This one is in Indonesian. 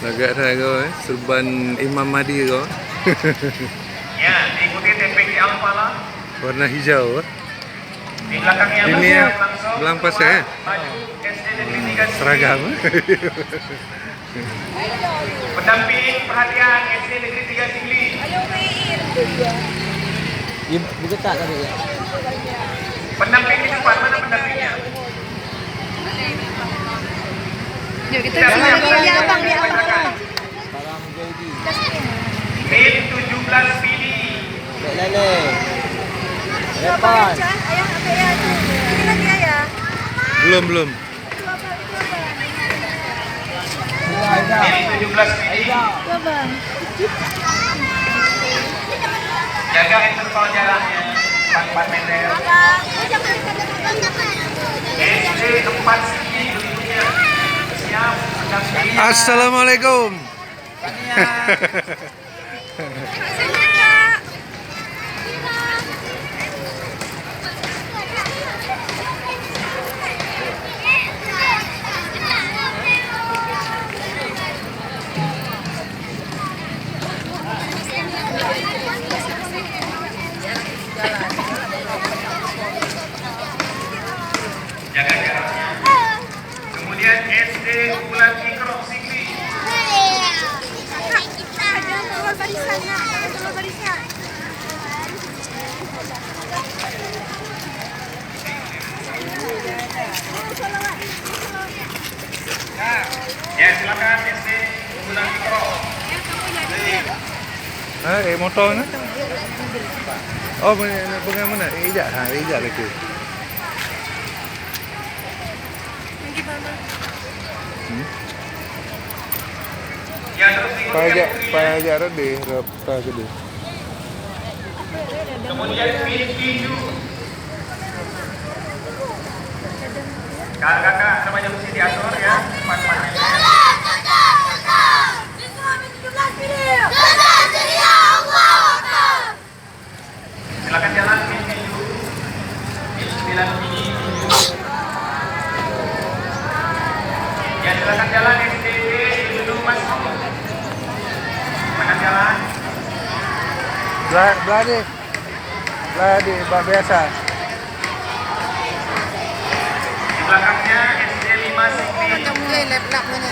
Naga serban Imam Mahdi kau. Ya, diikuti TPG Al-Falah. Warna hijau. Di belakangnya Ini ya, langsung belang pasir ya? maju SD Negeri 3 Singli. Seragam. Pendamping perhatian SD Negeri 3 Singli. Buka tak tadi ya? Pendamping di depan, mana pendampingnya? Yuk kita di abang. Barang jadi. Min 17 Pidi. Baik lele. Depan. Ayah ambil ya tu. Ini lagi ayah. Belum. Min 17 Pidi. Tu abang. Jaga interval jaraknya 4 meter. SD 4 Singli berikutnya. Siap, pendamping. Assalamualaikum. Jaga jaraknya. Kemudian SD Unggulan Ikro Singli. Jangan keluar barisan nak. Jangan keluar barisan. Ya, silakan SD Unggulan Ikro. Motor ni? Oh, pegang mana? Ijak. Ijak lagi. Ya, terus diikuti Pajak rade, rapta gede. Kemudian Min 7. Kakak, namanya mesti diatur ya. 4 meter. Silakan jalan Min 7. Min 9 Pidi. Ya, silakan jalan SDD Ibnu Mas'ud. Silakan jalan. Belah di bak biasa. Di belakangnya SD 5 Singli. Laptop ni.